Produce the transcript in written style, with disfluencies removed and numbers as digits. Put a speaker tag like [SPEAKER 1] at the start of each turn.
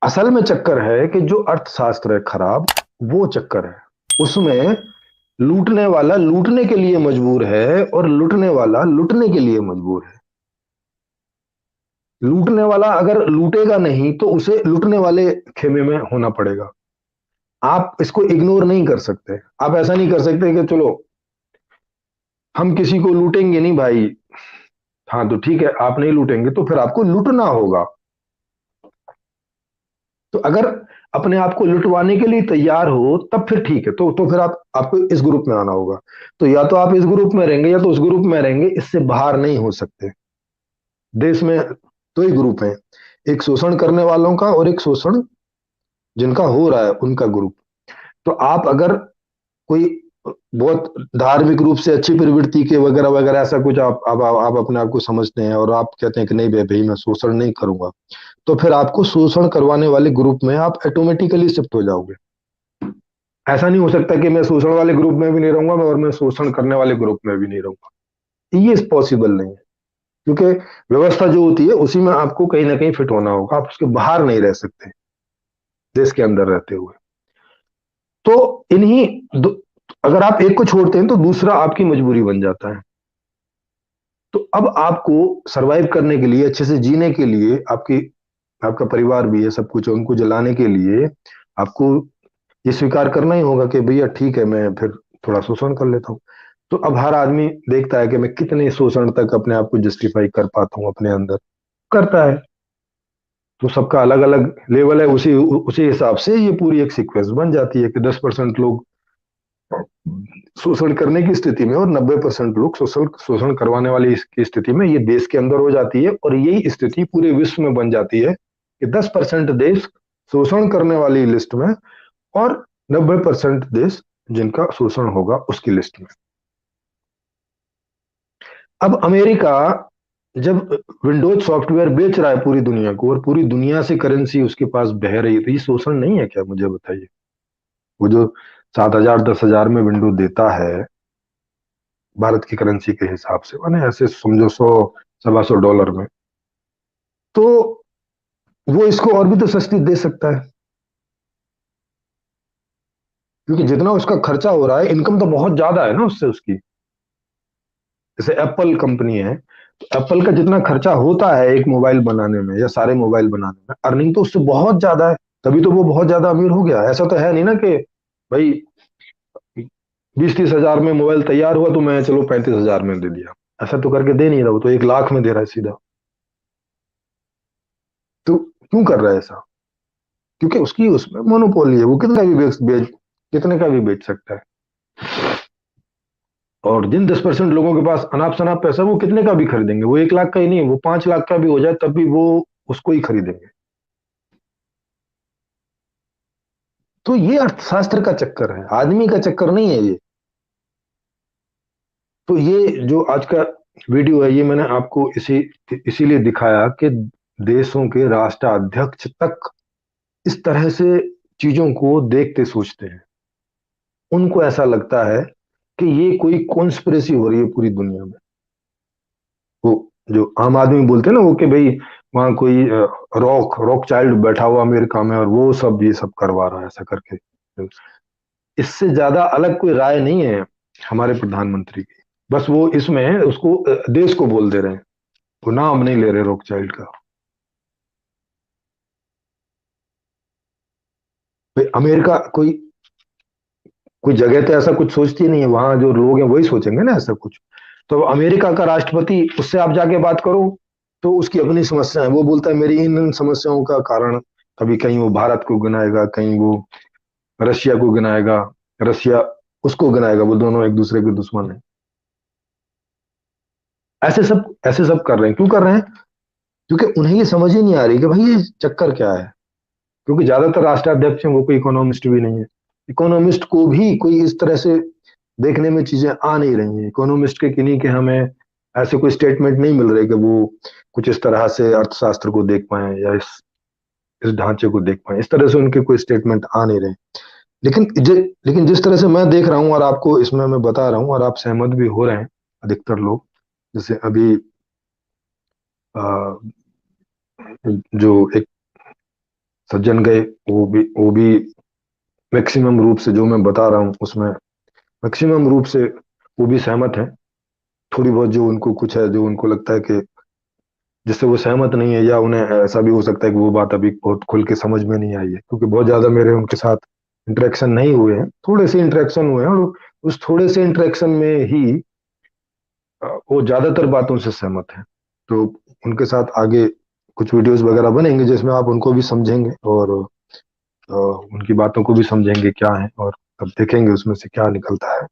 [SPEAKER 1] असल में चक्कर है कि जो अर्थशास्त्र है खराब, वो चक्कर है। उसमें लूटने वाला लूटने के लिए मजबूर है और लूटने वाला लूटने के लिए मजबूर है। लूटने वाला अगर लूटेगा नहीं तो उसे लूटने वाले खेमे में होना पड़ेगा। आप इसको इग्नोर नहीं कर सकते। आप ऐसा नहीं कर सकते कि चलो हम किसी को लूटेंगे नहीं भाई। हाँ तो ठीक है, आप नहीं लूटेंगे तो फिर आपको लूटना होगा। तो अगर अपने आप को लुटवाने के लिए तैयार हो तब फिर ठीक है, तो फिर आपको इस ग्रुप में आना होगा। तो या तो आप इस ग्रुप में रहेंगे या तो उस ग्रुप में रहेंगे, इससे बाहर नहीं हो सकते। देश में दो ही ग्रुप हैं, एक शोषण करने वालों का और एक शोषण जिनका हो रहा है उनका ग्रुप। तो आप अगर कोई बहुत धार्मिक रूप से अच्छी प्रवृत्ति के वगैरह वगैरह ऐसा कुछ आप अपने आप को समझते हैं और आप कहते हैं कि नहीं भाई भाई मैं शोषण नहीं करूंगा, तो फिर आपको शोषण करवाने वाले ग्रुप में आप ऑटोमेटिकली शिफ्ट हो जाओगे। ऐसा नहीं हो सकता कि मैं शोषण वाले ग्रुप में भी नहीं रहूंगा और मैं शोषण करने वाले ग्रुप में भी नहीं रहूंगा। ये पॉसिबल नहीं है, क्योंकि व्यवस्था जो होती है उसी में आपको कहीं ना कहीं फिट होना होगा, आप उसके बाहर नहीं रह सकते देश के अंदर रहते हुए। तो अगर आप एक को छोड़ते हैं तो दूसरा आपकी मजबूरी बन जाता है। तो अब आपको सरवाइव करने के लिए, अच्छे से जीने के लिए, आपका परिवार भी है, सब कुछ है, उनको जलाने के लिए आपको ये स्वीकार करना ही होगा कि भैया ठीक है मैं फिर थोड़ा शोषण कर लेता हूँ। तो अब हर आदमी देखता है कि मैं कितने शोषण तक अपने आप को जस्टिफाई कर पाता हूँ अपने अंदर, करता है। तो सबका अलग अलग लेवल है, उसी उसी हिसाब से ये पूरी एक सीक्वेंस बन जाती है कि 10% लोग शोषण करने की स्थिति में और 90% लोग शोषण शोषण करवाने वाली की स्थिति में, ये देश के अंदर हो जाती है। और यही स्थिति पूरे विश्व में बन जाती है कि 10% देश शोषण करने वाली लिस्ट में और 90% देश जिनका शोषण होगा उसकी लिस्ट में। अब अमेरिका जब विंडोज सॉफ्टवेयर बेच रहा है पूरी दुनिया को और पूरी दुनिया से करेंसी उसके पास बह रही है, तो ये शोषण नहीं है क्या? मुझे बताइए। वो जो 7,000 10,000 में विंडो देता है भारत की करेंसी के हिसाब से, माने ऐसे समझो 100 125 डॉलर में, तो वो इसको और भी तो सस्ती दे सकता है। क्योंकि जितना उसका खर्चा हो रहा है, इनकम तो बहुत ज्यादा है ना उससे उसकी। जैसे एप्पल कंपनी है, तो एप्पल का जितना खर्चा होता है एक मोबाइल बनाने में या सारे मोबाइल बनाने में, अर्निंग तो उससे बहुत ज्यादा है। तभी तो वो बहुत ज्यादा अमीर हो गया। ऐसा तो है नहीं ना कि भाई 20 30 हजार में मोबाइल तैयार हुआ तो मैं चलो 35 हजार में दे दिया। ऐसा तो करके दे नहीं रहा, वो तो 1 लाख में दे रहा है सीधा। तो क्यों कर रहा है ऐसा? क्योंकि उसकी उसमें मोनोपोली है, वो कितने का भी बेच सकता है। और जिन 10% लोगों के पास अनाप शनाप पैसा, वो कितने का भी खरीदेंगे। वो 1 लाख का ही नहीं, वो 5 लाख का भी हो जाए तब भी वो उसको ही खरीदेंगे। तो ये अर्थशास्त्र का चक्कर है, आदमी का चक्कर नहीं है ये। तो ये जो आज का वीडियो है, ये मैंने आपको इसीलिए दिखाया कि देशों के राष्ट्राध्यक्ष तक इस तरह से चीजों को देखते सोचते हैं। उनको ऐसा लगता है कि ये कोई कॉन्स्पिरेसी हो रही है पूरी दुनिया में। वो जो आम आदमी बोलते हैं ना, वो कि भाई वहां कोई रॉक रॉक चाइल्ड बैठा हुआ अमेरिका में और वो सब ये सब करवा रहा है ऐसा करके। इससे ज्यादा अलग कोई राय नहीं है हमारे प्रधानमंत्री की। बस वो इसमें उसको देश को बोल दे रहे हैं, वो नाम नहीं ले रहे रॉक चाइल्ड का। भाई अमेरिका कोई कोई जगह तो ऐसा कुछ सोचती नहीं है, वहां जो लोग हैं वही सोचेंगे ना ऐसा कुछ। तो अमेरिका का राष्ट्रपति, उससे आप जाके बात करो तो उसकी अपनी समस्या है, वो बोलता है मेरी इन इन समस्याओं का कारण। कभी कहीं वो भारत को गिनाएगा, कहीं वो रशिया को गिनाएगा, रशिया उसको गिनाएगा, वो दोनों एक दूसरे के दुश्मन है। ऐसे सब कर रहे हैं। क्यों कर रहे हैं? क्योंकि उन्हें ये समझ ही नहीं आ रही कि भाई ये चक्कर क्या है। क्योंकि ज्यादातर राष्ट्राध्यक्ष हैं वो कोई इकोनॉमिस्ट भी नहीं है। इकोनॉमिस्ट को भी कोई इस तरह से देखने में चीजें आ नहीं रही हैं। इकोनॉमिस्ट के किन्हीं के हमें ऐसे कोई स्टेटमेंट नहीं मिल रहे कि वो कुछ इस तरह से अर्थशास्त्र को देख पाए या इस ढांचे को देख पाए। इस तरह से उनके कोई स्टेटमेंट आ नहीं रहे। लेकिन जिस तरह से मैं देख रहा हूँ और आपको इसमें मैं बता रहा हूँ और आप सहमत भी हो रहे हैं अधिकतर लोग, जैसे अभी अ, जो एक सज्जन गए, वो भी मैक्सिमम रूप से जो मैं बता रहा हूँ उसमें मैक्सिमम रूप से वो भी सहमत है। थोड़ी बहुत जो उनको कुछ है जो उनको लगता है कि जिससे वो सहमत नहीं है, या उन्हें ऐसा भी हो सकता है कि वो बात अभी बहुत खुल के समझ में नहीं आई है, क्योंकि बहुत ज्यादा मेरे उनके साथ इंटरेक्शन नहीं हुए हैं, थोड़े से इंटरेक्शन हुए हैं, और उस थोड़े से इंटरेक्शन में ही वो ज्यादातर बातों से सहमत है। तो उनके साथ आगे कुछ वीडियोस वगैरह बनेंगे जिसमें आप उनको भी समझेंगे, और उनकी बातों को भी समझेंगे क्या है, और तब देखेंगे उसमें से क्या निकलता है।